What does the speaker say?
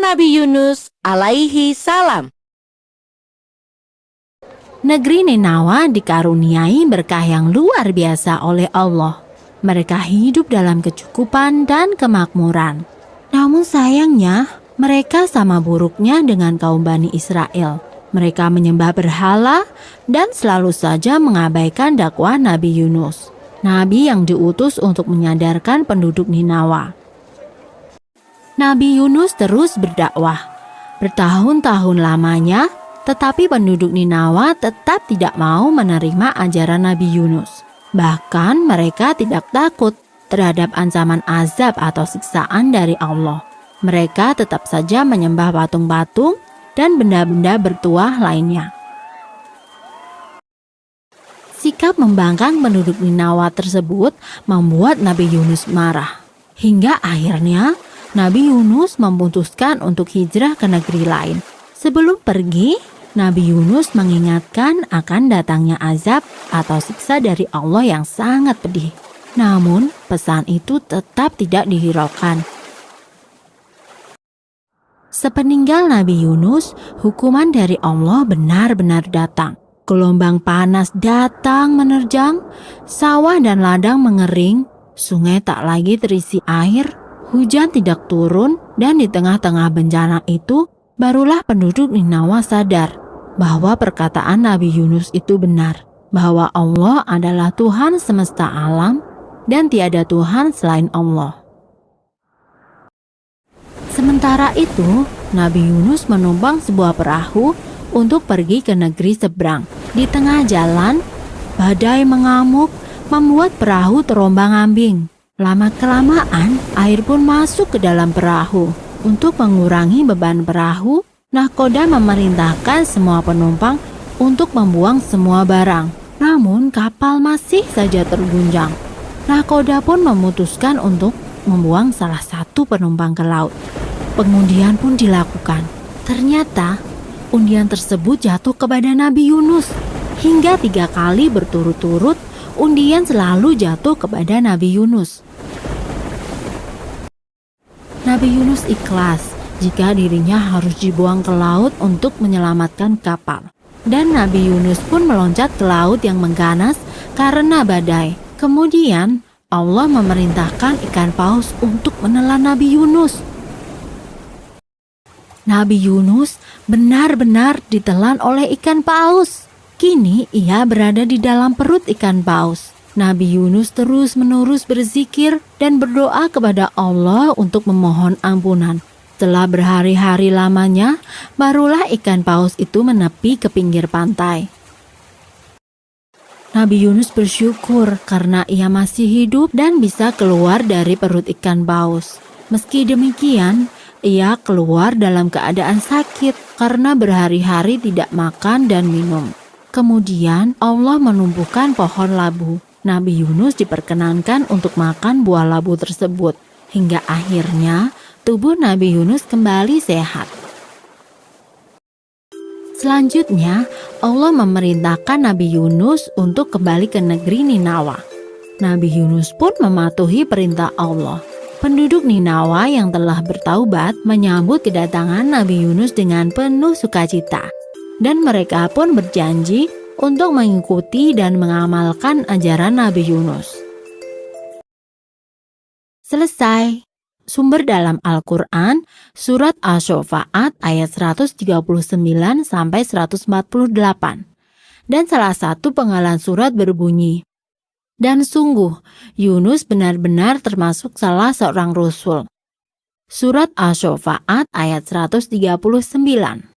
Nabi Yunus alaihi salam. Negeri Ninawa dikaruniai berkah yang luar biasa oleh Allah. Mereka hidup dalam kecukupan dan kemakmuran. Namun sayangnya, mereka sama buruknya dengan kaum Bani Israel. Mereka menyembah berhala dan selalu saja mengabaikan dakwah Nabi Yunus, nabi yang diutus untuk menyadarkan penduduk Ninawa. Nabi Yunus terus berdakwah bertahun-tahun lamanya, tetapi penduduk Ninawa tetap tidak mau menerima ajaran Nabi Yunus. Bahkan mereka tidak takut terhadap ancaman azab atau siksaan dari Allah. Mereka tetap saja menyembah patung-patung dan benda-benda bertuah lainnya. Sikap membangkang penduduk Ninawa tersebut membuat Nabi Yunus marah. Hingga akhirnya Nabi Yunus memutuskan untuk hijrah ke negeri lain. Sebelum pergi, Nabi Yunus mengingatkan akan datangnya azab atau siksa dari Allah yang sangat pedih. Namun, pesan itu tetap tidak dihiraukan. Sepeninggal Nabi Yunus, hukuman dari Allah benar-benar datang. Gelombang panas datang menerjang, sawah dan ladang mengering, sungai tak lagi terisi air, hujan tidak turun, dan di tengah-tengah bencana itu, barulah penduduk Ninawa sadar bahwa perkataan Nabi Yunus itu benar, bahwa Allah adalah Tuhan semesta alam dan tiada Tuhan selain Allah. Sementara itu, Nabi Yunus menumpang sebuah perahu untuk pergi ke negeri seberang. Di tengah jalan, badai mengamuk membuat perahu terombang-ambing. Lama-kelamaan, air pun masuk ke dalam perahu. Untuk mengurangi beban perahu, nahkoda memerintahkan semua penumpang untuk membuang semua barang. Namun kapal masih saja terguncang. Nahkoda pun memutuskan untuk membuang salah satu penumpang ke laut. Pengundian pun dilakukan. Ternyata undian tersebut jatuh kepada Nabi Yunus. Hingga 3 kali berturut-turut undian selalu jatuh kepada Nabi Yunus. Nabi Yunus ikhlas jika dirinya harus dibuang ke laut untuk menyelamatkan kapal. Dan Nabi Yunus pun meloncat ke laut yang mengganas karena badai. Kemudian Allah memerintahkan ikan paus untuk menelan Nabi Yunus. Nabi Yunus benar-benar ditelan oleh ikan paus. Kini ia berada di dalam perut ikan paus. Nabi Yunus terus-menerus berzikir dan berdoa kepada Allah untuk memohon ampunan. Setelah berhari-hari lamanya, barulah ikan paus itu menepi ke pinggir pantai. Nabi Yunus bersyukur karena ia masih hidup dan bisa keluar dari perut ikan paus. Meski demikian, ia keluar dalam keadaan sakit karena berhari-hari tidak makan dan minum. Kemudian Allah menumbuhkan pohon labu. Nabi Yunus diperkenankan untuk makan buah labu tersebut. Hingga akhirnya tubuh Nabi Yunus kembali sehat. Selanjutnya, Allah memerintahkan Nabi Yunus untuk kembali ke negeri Ninawa. Nabi Yunus pun mematuhi perintah Allah. Penduduk Ninawa yang telah bertaubat menyambut kedatangan Nabi Yunus dengan penuh sukacita. Dan mereka pun berjanji untuk mengikuti dan mengamalkan ajaran Nabi Yunus. Selesai. Sumber dalam Al-Quran, Surat Asy-Syu'ara ayat 139-148. Dan salah satu penggalan surat berbunyi, "Dan sungguh, Yunus benar-benar termasuk salah seorang Rasul." Surat Asy-Syu'ara ayat 139.